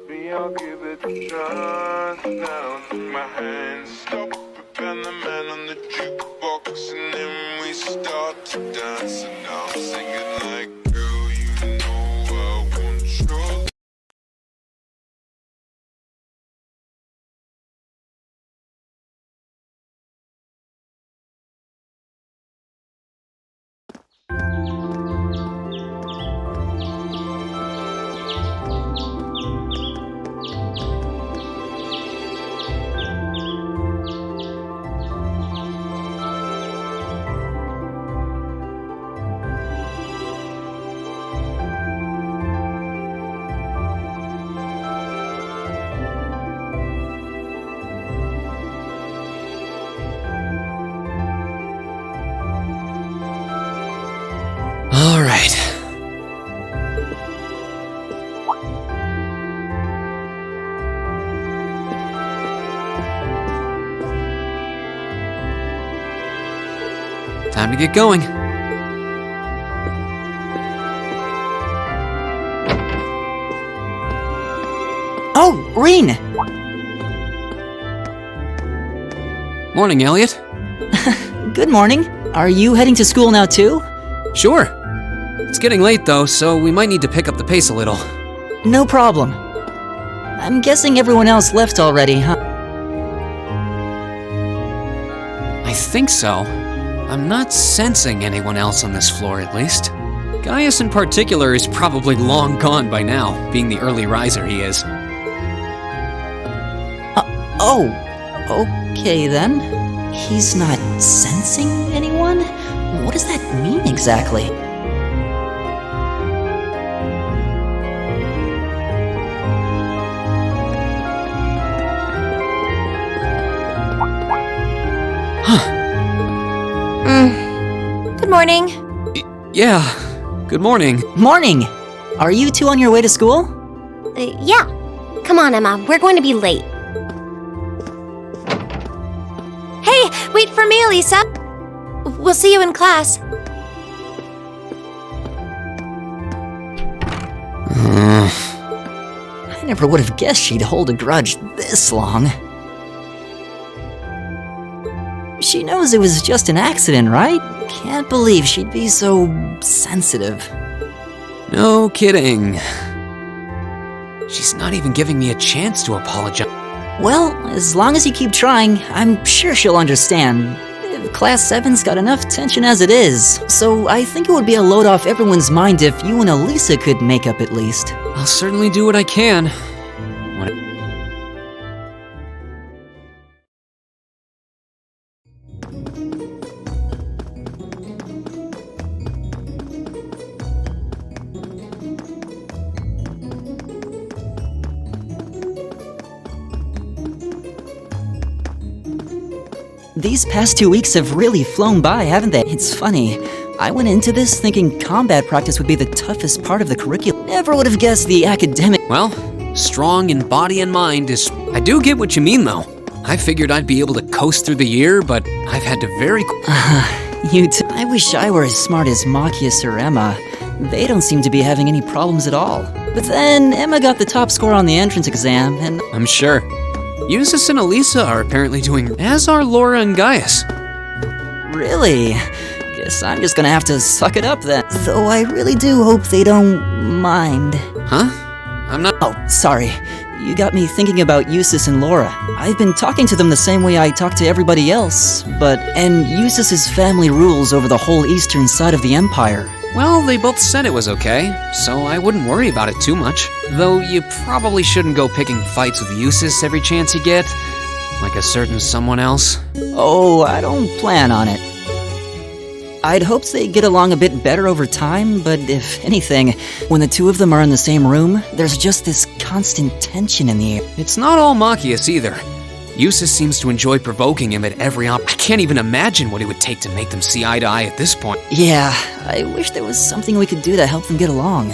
Me, I'll give it a shot. Now take my hand, stop it, and the man on the jukebox, and then we start to dance. And I'm singing like, girl, you know I want your. All right. Time to get going. Oh, Reen! Morning, Elliot. Good morning. Are you heading to school now too? Sure. It's getting late though, so we might need to pick up the pace a little. No problem. I'm guessing everyone else left already, huh? I think so. I'm not sensing anyone else on this floor, at least. Gaius in particular is probably long gone by now, being the early riser he is. Oh, okay then. He's not sensing anyone? What does that mean exactly? Good morning. Yeah, good morning. Morning! Are you two on your way to school? Yeah. Come on, Emma. We're going to be late. Hey, wait for me, Elisa. We'll see you in class. I never would have guessed she'd hold a grudge this long. She knows it was just an accident, right? Can't believe she'd be so sensitive. No kidding. She's not even giving me a chance to apologize. Well, as long as you keep trying, I'm sure she'll understand. Class 7's got enough tension as it is, so I think it would be a load off everyone's mind if you and Elisa could make up at least. I'll certainly do what I can. These past 2 weeks have really flown by, haven't they? It's funny. I went into this thinking combat practice would be the toughest part of the curriculum. Never would have guessed the academic. Well, strong in body and mind is... I do get what you mean, though. I figured I'd be able to coast through the year, but I've had to very... You too. I wish I were as smart as Machias or Emma. They don't seem to be having any problems at all. But then, Emma got the top score on the entrance exam, and... I'm sure. Eustace and Elisa are apparently doing... as are Laura and Gaius. Really? Guess I'm just gonna have to suck it up then. Though I really do hope they don't mind. Huh? I'm not... Oh, sorry. You got me thinking about Eustace and Laura. I've been talking to them the same way I talk to everybody else, but... And Eustace's family rules over the whole eastern side of the Empire. Well, they both said it was okay, so I wouldn't worry about it too much. Though you probably shouldn't go picking fights with Eustace every chance you get, like a certain someone else. Oh, I don't plan on it. I'd hoped they get along a bit better over time, but if anything, when the two of them are in the same room, there's just this constant tension in the air. It's not all Machias either. Eustace seems to enjoy provoking him at every I can't even imagine what it would take to make them see eye to eye at this point. Yeah, I wish there was something we could do to help them get along.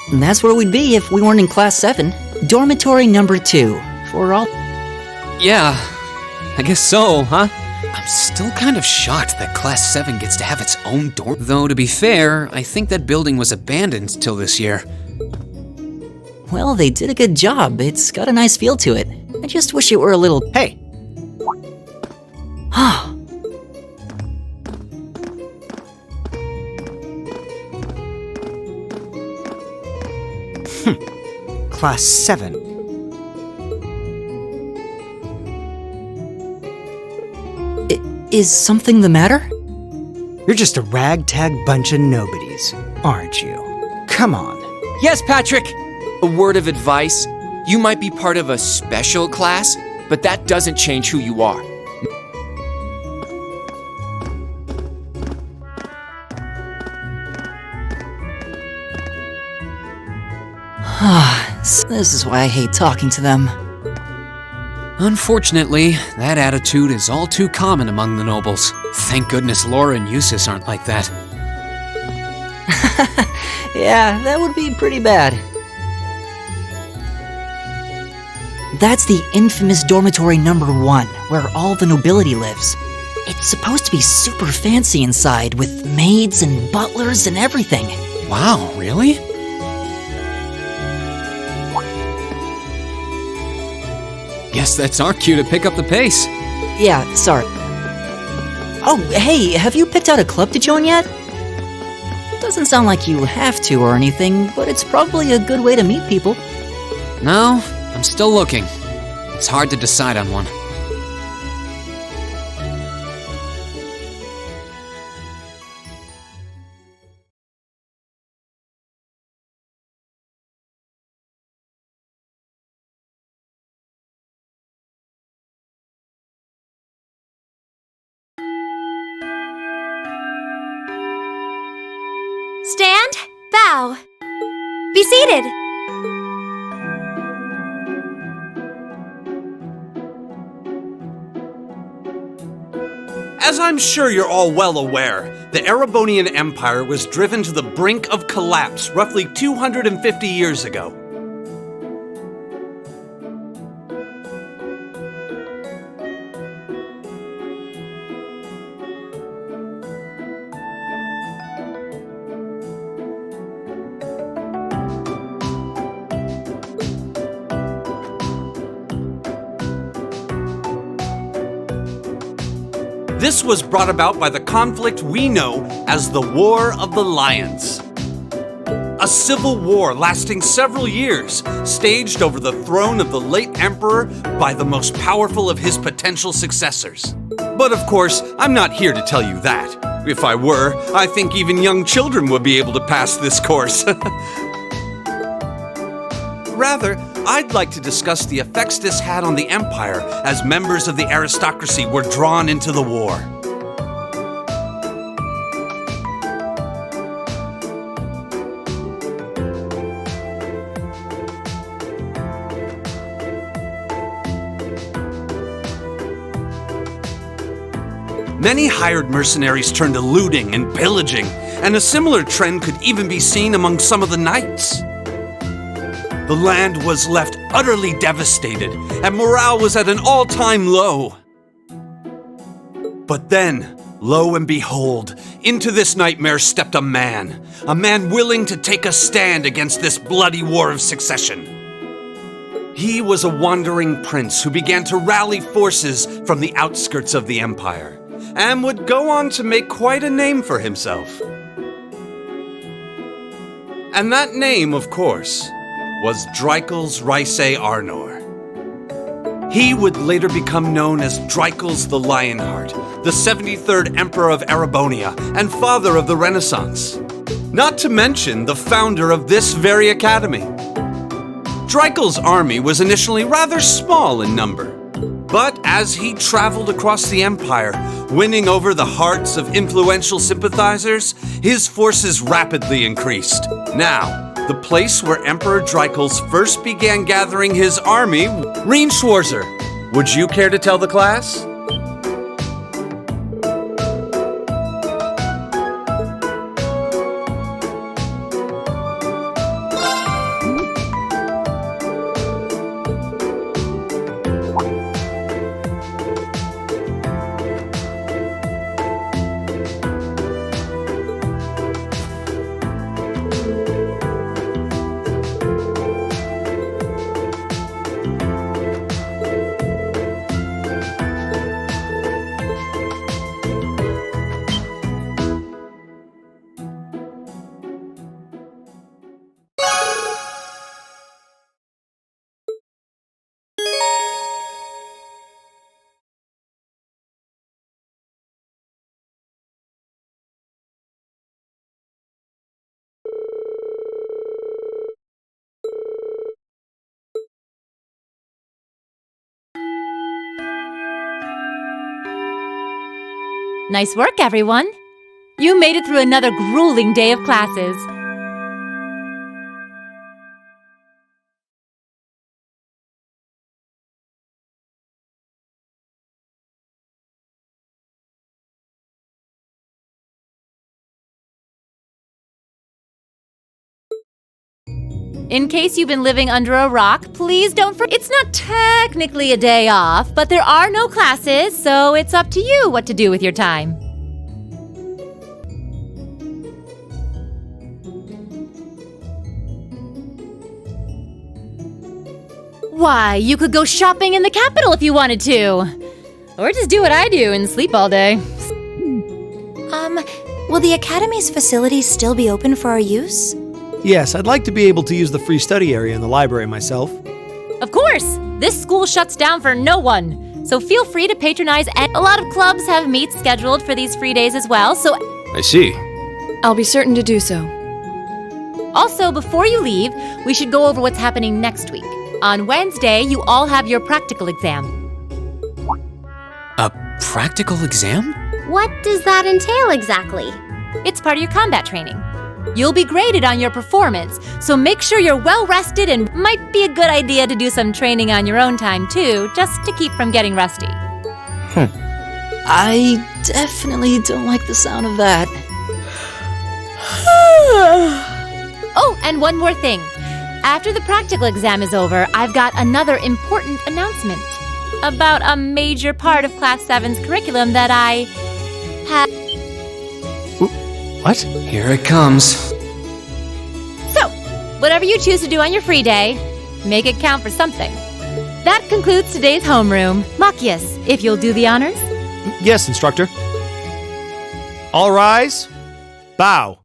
And that's where we'd be if we weren't in Class 7. Dormitory number 2. For all... Yeah, I guess so, huh? I'm still kind of shocked that Class 7 gets to have its own dorm. Though, to be fair, I think that building was abandoned till this year. Well, they did a good job. It's got a nice feel to it. I just wish it were a little... Hey, Class 7. Is something the matter? You're just a ragtag bunch of nobodies, aren't you? Come on. Yes, Patrick! A word of advice. You might be part of a special class, but that doesn't change who you are. This is why I hate talking to them. Unfortunately, that attitude is all too common among the nobles. Thank goodness Laura and Eustace aren't like that. Yeah, that would be pretty bad. That's the infamous dormitory number 1, where all the nobility lives. It's supposed to be super fancy inside, with maids and butlers and everything. Wow, really? Guess that's our cue to pick up the pace. Yeah, sorry. Oh, hey, have you picked out a club to join yet? Doesn't sound like you have to or anything, but it's probably a good way to meet people. No, I'm still looking. It's hard to decide on one. Stand, bow. Be seated. As I'm sure you're all well aware, the Erebonian Empire was driven to the brink of collapse roughly 250 years ago. This was brought about by the conflict we know as the War of the Lions. A civil war lasting several years, staged over the throne of the late emperor by the most powerful of his potential successors. But of course, I'm not here to tell you that. If I were, I think even young children would be able to pass this course. Rather, I'd like to discuss the effects this had on the Empire as members of the aristocracy were drawn into the war. Many hired mercenaries turned to looting and pillaging, and a similar trend could even be seen among some of the knights. The land was left utterly devastated, and morale was at an all-time low. But then, lo and behold, into this nightmare stepped a man willing to take a stand against this bloody war of succession. He was a wandering prince who began to rally forces from the outskirts of the empire, and would go on to make quite a name for himself. And that name, of course, was Dreikels Rhysei Arnor. He would later become known as Dreikels the Lionheart, the 73rd Emperor of Erebonia and father of the Renaissance. Not to mention the founder of this very academy. Dreikels' army was initially rather small in number, but as he traveled across the empire, winning over the hearts of influential sympathizers, his forces rapidly increased. Now, the place where Emperor Dreikels first began gathering his army, Reinschwarzer. Would you care to tell the class? Nice work, everyone. You made it through another grueling day of classes. In case you've been living under a rock, please don't forget it's not technically a day off, but there are no classes, so it's up to you what to do with your time. Why, you could go shopping in the capital if you wanted to. Or just do what I do and sleep all day. Will the Academy's facilities still be open for our use? Yes, I'd like to be able to use the free study area in the library myself. Of course! This school shuts down for no one. So feel free to patronize, and a lot of clubs have meets scheduled for these free days as well, so... I see. I'll be certain to do so. Also, before you leave, we should go over what's happening next week. On Wednesday, you all have your practical exam. A practical exam? What does that entail exactly? It's part of your combat training. You'll be graded on your performance, so make sure you're well rested, and might be a good idea to do some training on your own time too, just to keep from getting rusty. I definitely don't like the sound of that. Oh, and one more thing. After the practical exam is over, I've got another important announcement about a major part of Class 7's curriculum that I have. What? Here it comes. So, whatever you choose to do on your free day, make it count for something. That concludes today's homeroom. Machias, if you'll do the honors. Yes, instructor. All rise. Bow.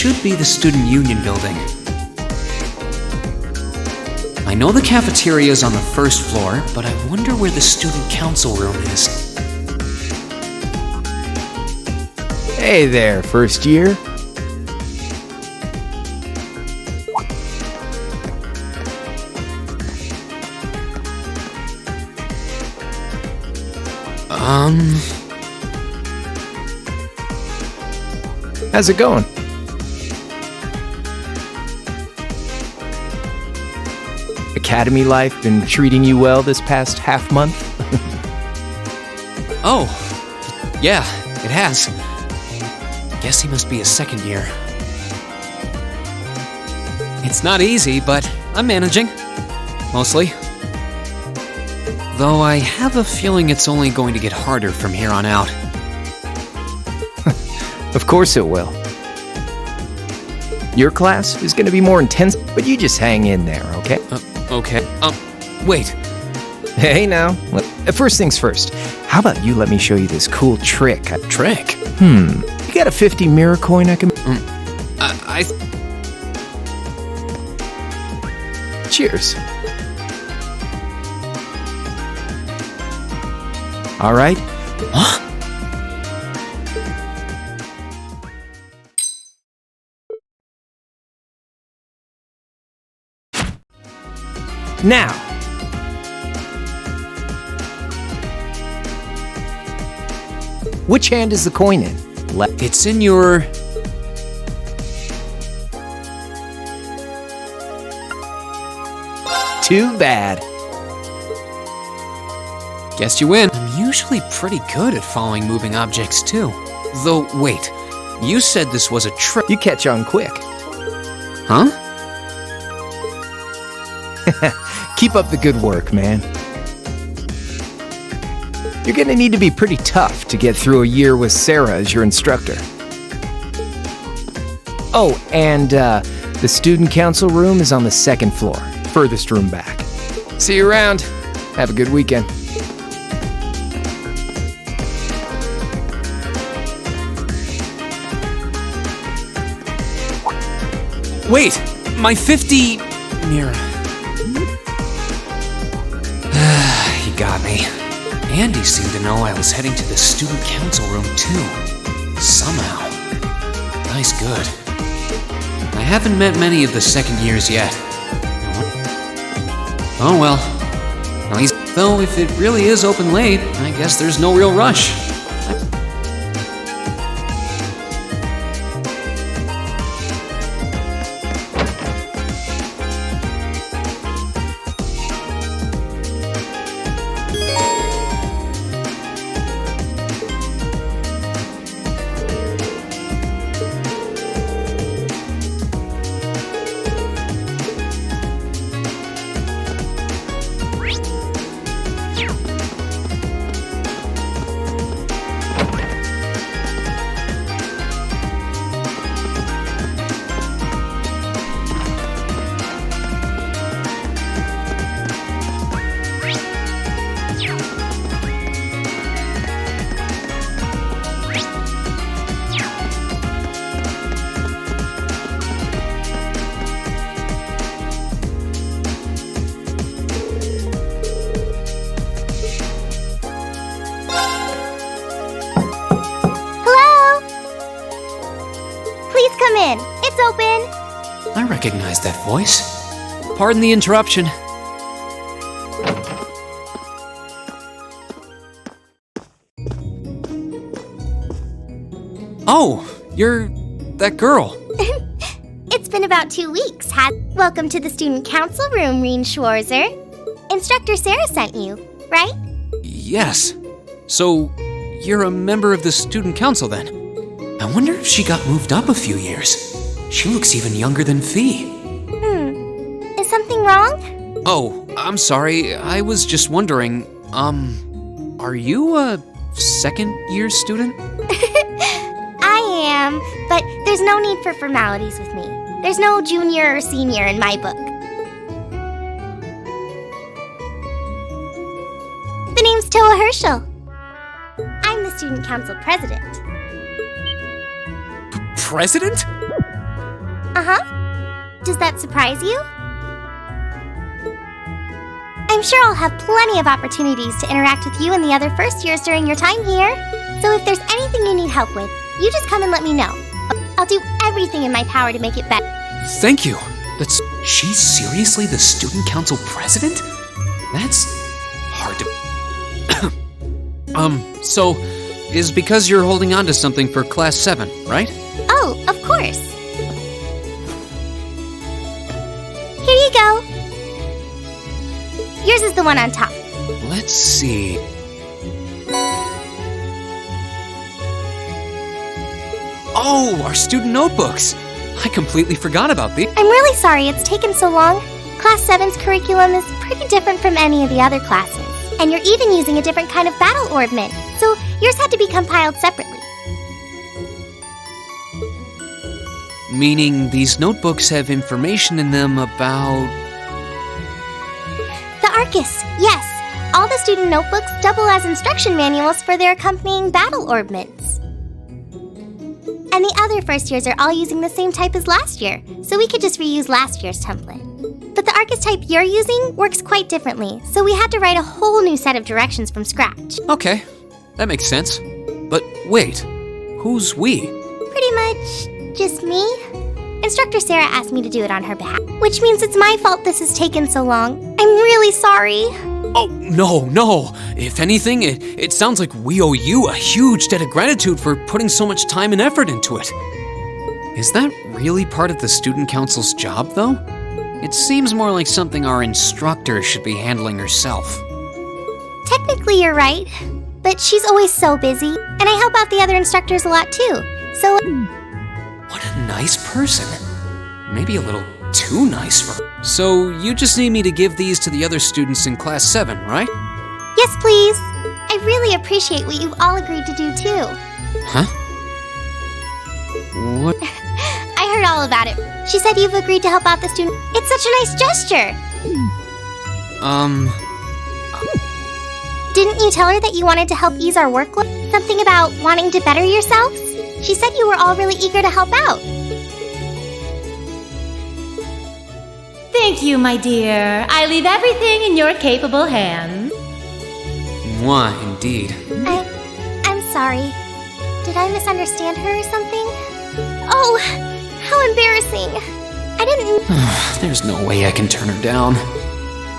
should be the Student Union building. I know the cafeteria is on the first floor, but I wonder where the Student Council room is. Hey there, first year. How's it going? Academy life been treating you well this past half month? Oh, yeah, it has. Guess he must be a second year. It's not easy, but I'm managing. Mostly. Though I have a feeling it's only going to get harder from here on out. Of course it will. Your class is going to be more intense, but you just hang in there, okay? Okay. Wait. Hey now, first things first. How about you let me show you this cool trick? Trick? You got a 50 mirror coin I can... Cheers. All right. Huh? Now. Which hand is the coin in? Left. It's in your... Too bad. Guess you win. I'm usually pretty good at following moving objects too. Though, wait. You said this was a trick. You catch on quick. Huh? Keep up the good work, man. You're gonna need to be pretty tough to get through a year with Sarah as your instructor. Oh, and the student council room is on the second floor, furthest room back. See you around. Have a good weekend. Wait! My 50... mirror. He got me. Andy seemed to know I was heading to the student council room too. Somehow. Nice good. I haven't met many of the second years yet. Oh well. At least, though, if it really is open late, I guess there's no real rush. I recognize that voice. Pardon the interruption. Oh, you're that girl. It's been about 2 weeks. Welcome to the student council room, Reen Schwarzer. Instructor Sarah sent you, right? Yes. So, you're a member of the student council then? I wonder if she got moved up a few years. She looks even younger than Fee. Is something wrong? Oh, I'm sorry. I was just wondering, are you a second-year student? I am, but there's no need for formalities with me. There's no junior or senior in my book. The name's Toa Herschel. I'm the student council president. President? Uh-huh. Does that surprise you? I'm sure I'll have plenty of opportunities to interact with you and the other first years during your time here. So if there's anything you need help with, you just come and let me know. I'll do everything in my power to make it better. Thank you. She's seriously the student council president? That's hard to... So, is because you're holding on to something for Class 7, right? Oh, of course. Here you go. Yours is the one on top. Let's see... Oh, our student notebooks! I completely forgot about these. I'm really sorry it's taken so long. Class 7's curriculum is pretty different from any of the other classes. And you're even using a different kind of battle orbment, so yours had to be compiled separately. Meaning these notebooks have information in them about... The Arcus, yes. All the student notebooks double as instruction manuals for their accompanying battle orbments. And the other first years are all using the same type as last year, so we could just reuse last year's template. But the Arcus type you're using works quite differently, so we had to write a whole new set of directions from scratch. Okay, that makes sense. But wait, who's we? Pretty much just me. Instructor Sarah asked me to do it on her behalf, which means it's my fault this has taken so long. I'm really sorry. Oh, no. If anything, it sounds like we owe you a huge debt of gratitude for putting so much time and effort into it. Is that really part of the student council's job, though? It seems more like something our instructor should be handling herself. Technically, you're right, but she's always so busy, and I help out the other instructors a lot too, so... What a nice person. Maybe a little too nice for her. So you just need me to give these to the other students in Class 7, right? Yes, please. I really appreciate what you've all agreed to do too. Huh? What? I heard all about it. She said you've agreed to help out the student. It's such a nice gesture. Didn't you tell her that you wanted to help ease our workload? Something about wanting to better yourselves? She said you were all really eager to help out. Thank you, my dear. I leave everything in your capable hands. Mwah, indeed. I'm sorry. Did I misunderstand her or something? Oh, how embarrassing. I didn't... There's no way I can turn her down.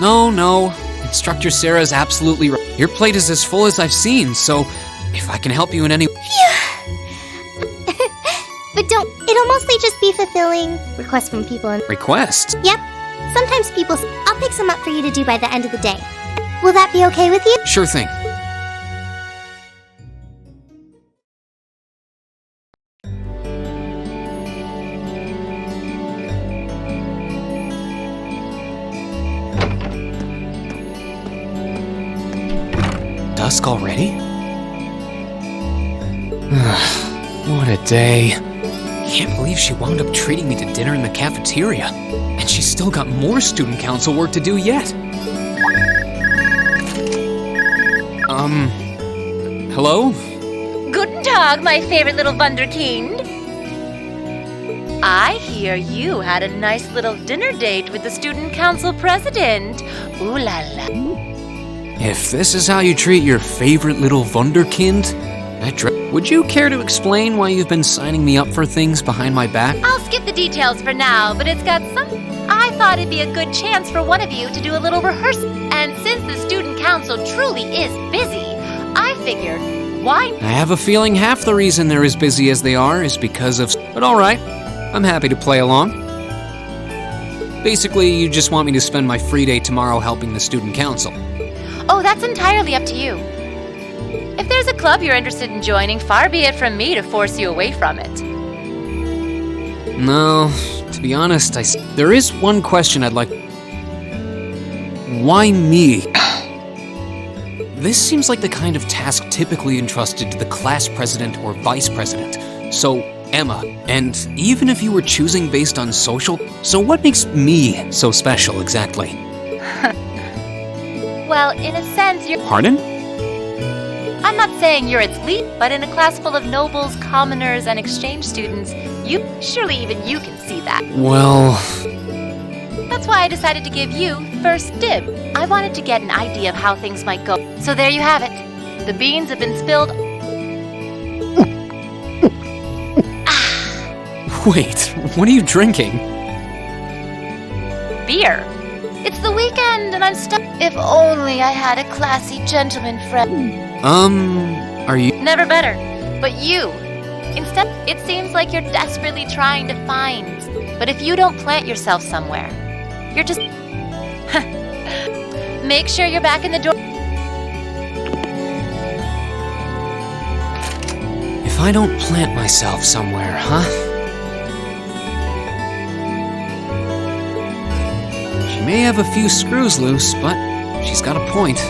No. Instructor Sarah's absolutely right. Your plate is as full as I've seen, so if I can help you in any... But it'll mostly just be fulfilling requests from people and... Requests? Yep. Sometimes people... I'll pick some up for you to do by the end of the day. Will that be okay with you? Sure thing. Dusk already? What a day. Can't believe she wound up treating me to dinner in the cafeteria. And she's still got more student council work to do yet. Hello? Guten Tag, my favorite little Wunderkind. I hear you had a nice little dinner date with the student council president. Ooh la la. If this is how you treat your favorite little Wunderkind, would you care to explain why you've been signing me up for things behind my back? I'll skip the details for now, but it's got some... I thought it'd be a good chance for one of you to do a little rehearsal. And since the student council truly is busy, I figured, why... I have a feeling half the reason they're as busy as they are is because of... But alright, I'm happy to play along. Basically, you just want me to spend my free day tomorrow helping the student council. Oh, that's entirely up to you. If there's a club you're interested in joining, far be it from me to force you away from it. No, to be honest, there is one question I'd like... Why me? This seems like the kind of task typically entrusted to the class president or vice president. So, Emma, and even if you were choosing based on social, so what makes me so special exactly? Well, in a sense, you're... Pardon? I'm not saying you're its lead, but in a class full of nobles, commoners, and exchange students, surely even you can see that. Well, That's why I decided to give you first dib. I wanted to get an idea of how things might go. So there you have it. The beans have been spilled. wait, what are you drinking? Beer. It's the weekend and I'm stuck. If only I had a classy gentleman friend. Are you? Never better. But you. Instead, it seems like you're desperately trying to find. But if you don't plant yourself somewhere, you're just... Make sure you're back in the door. If I don't plant myself somewhere, huh? She may have a few screws loose, but she's got a point.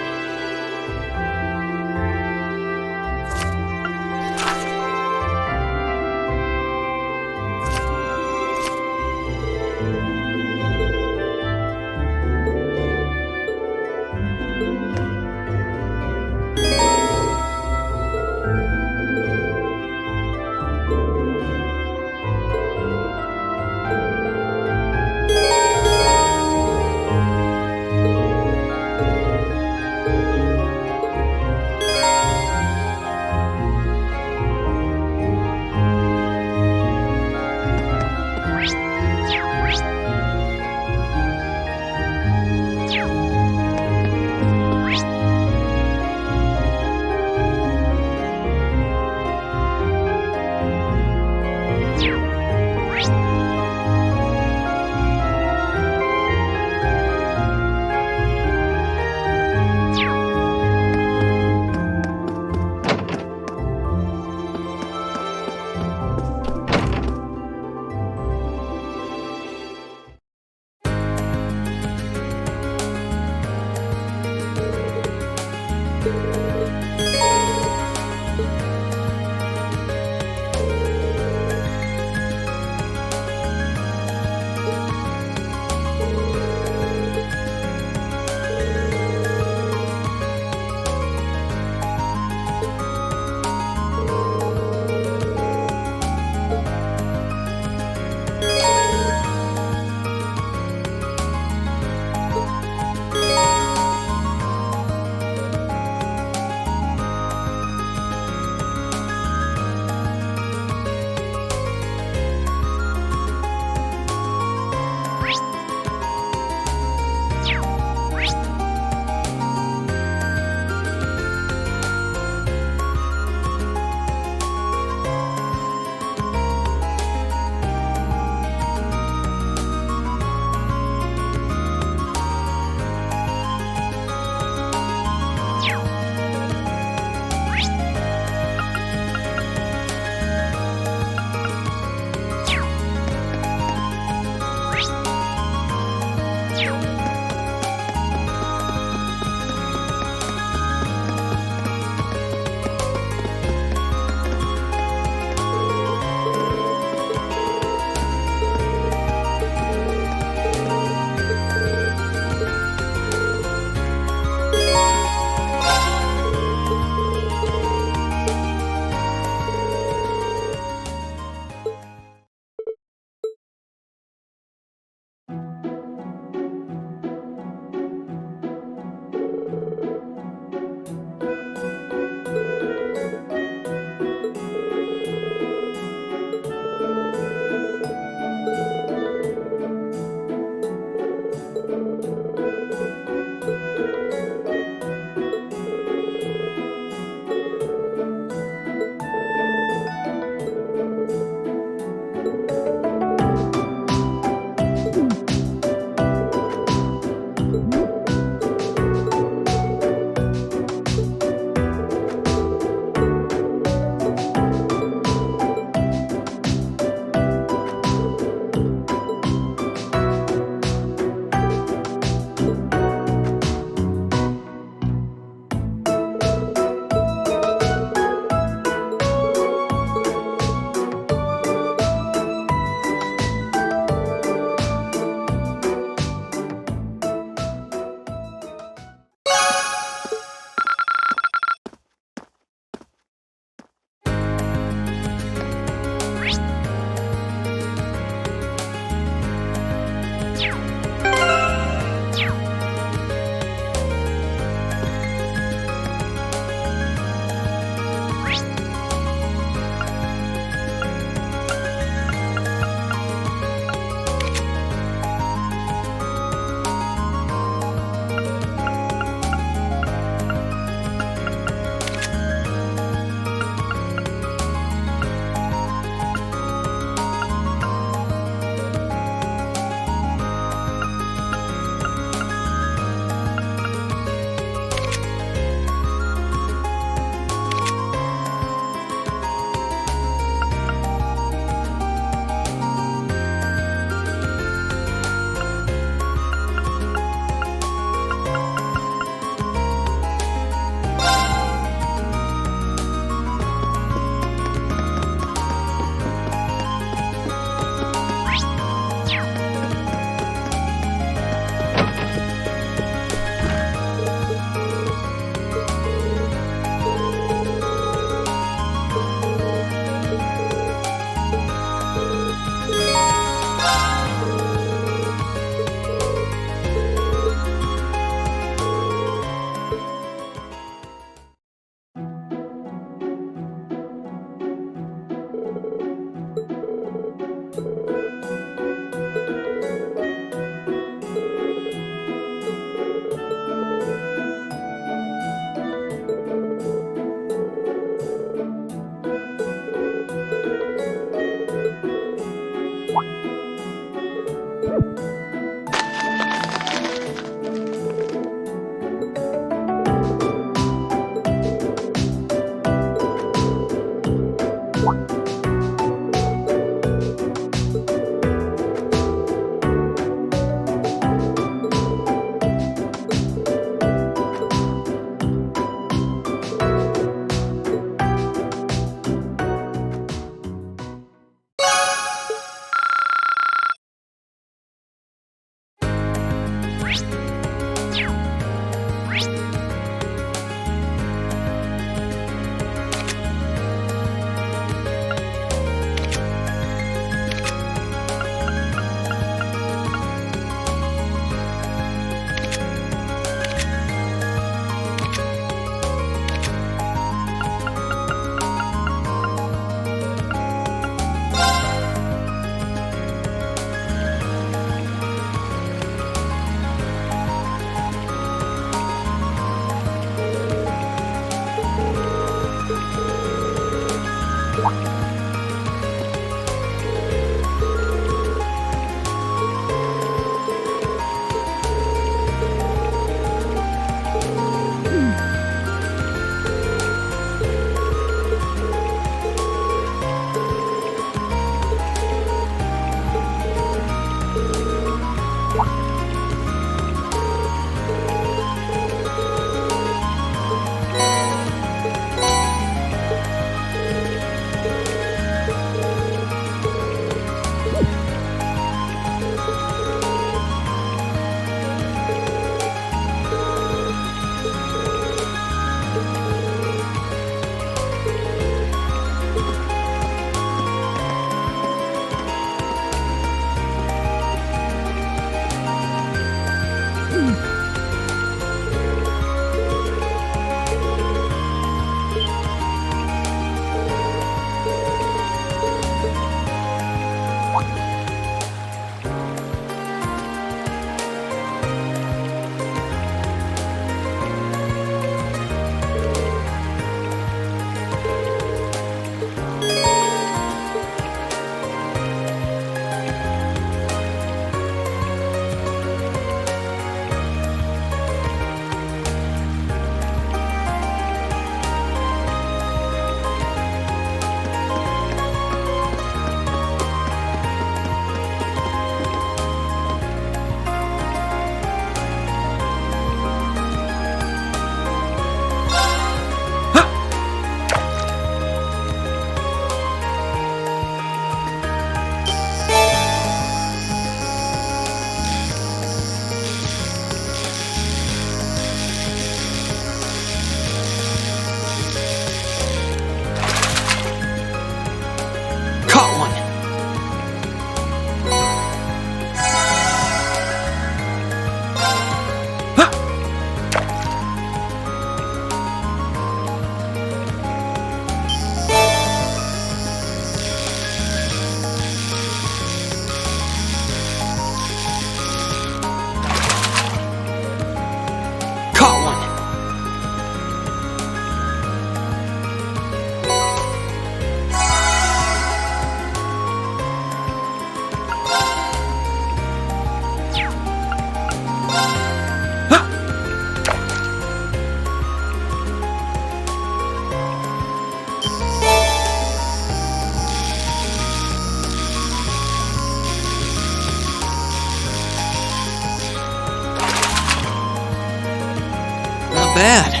bad.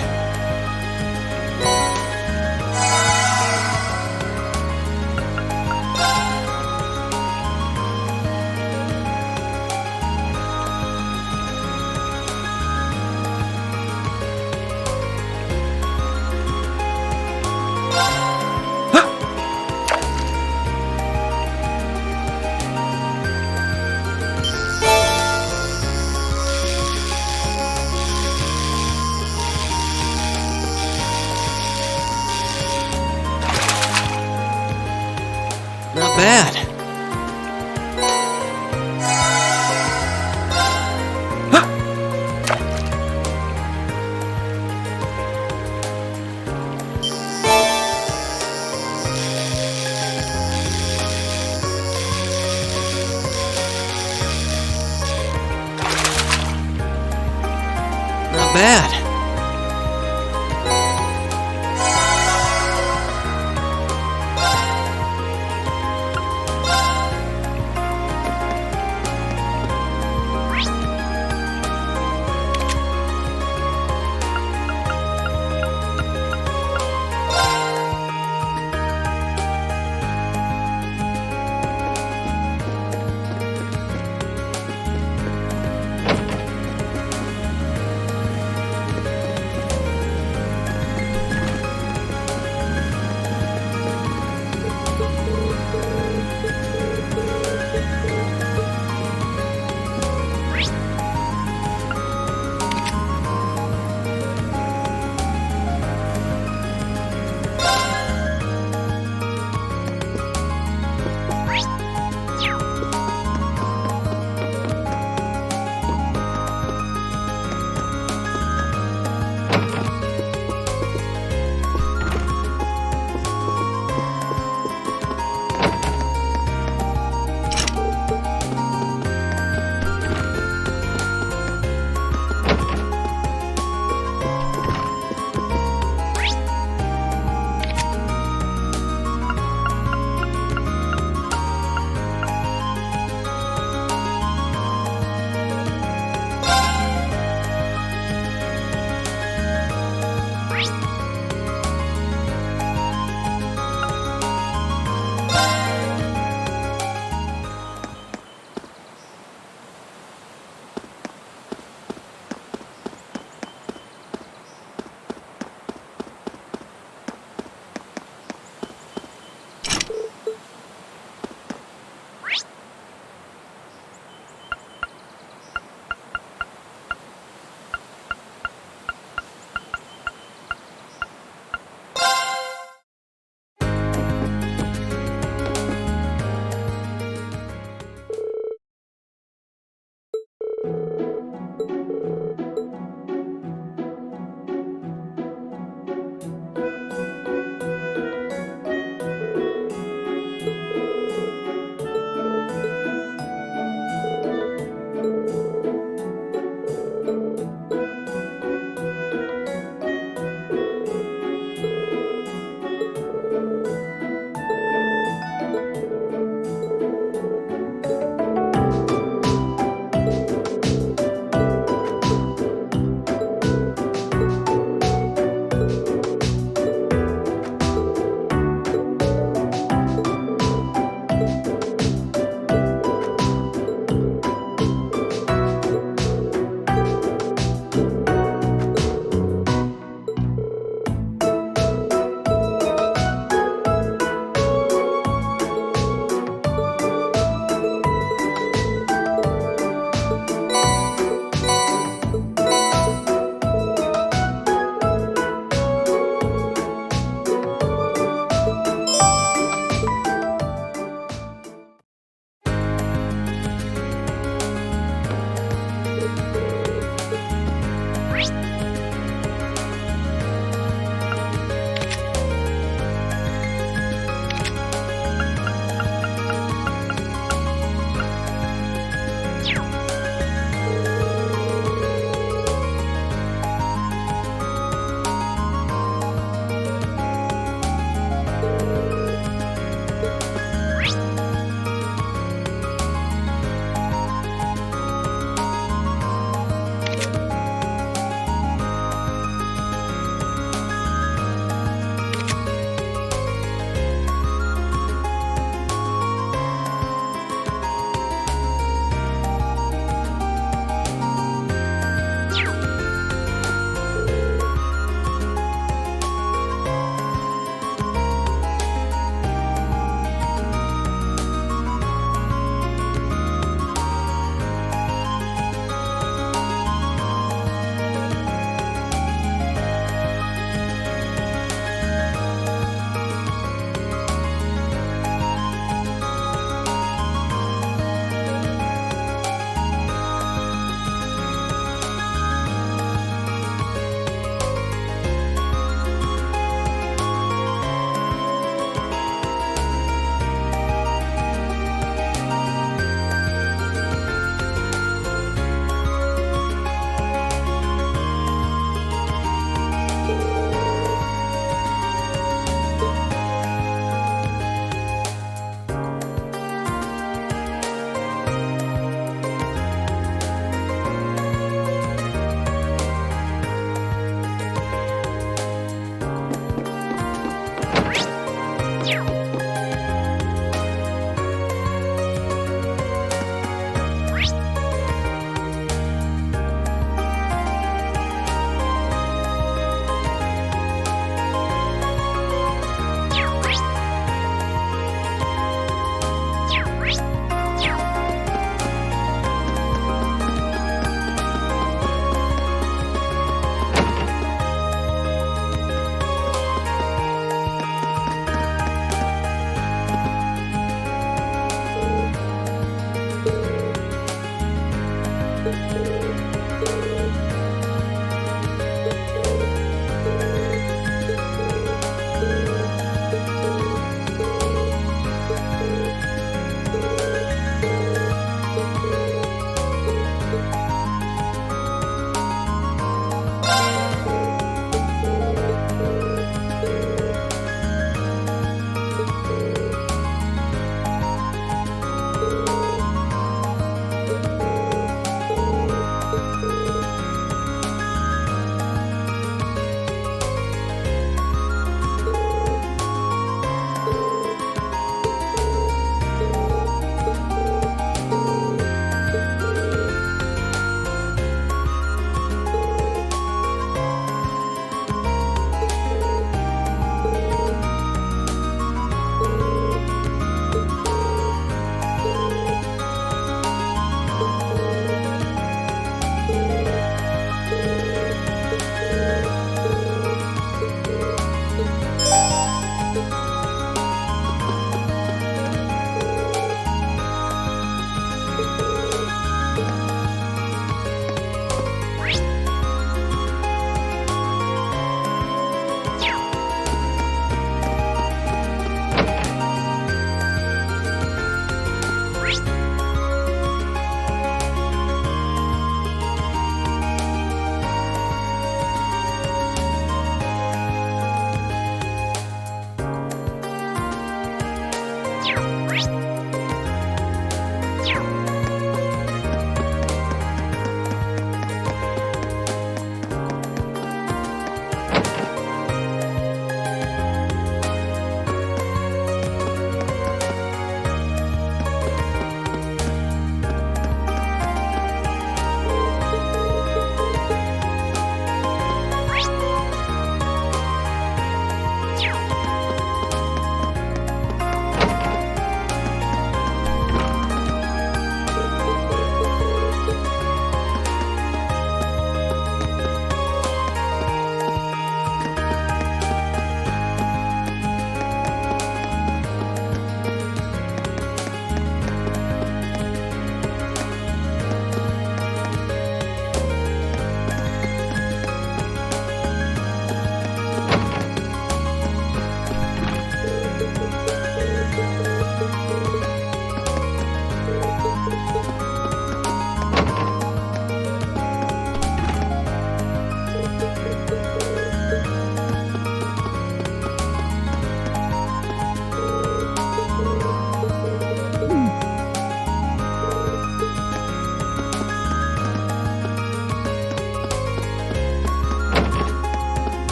Not bad. not bad.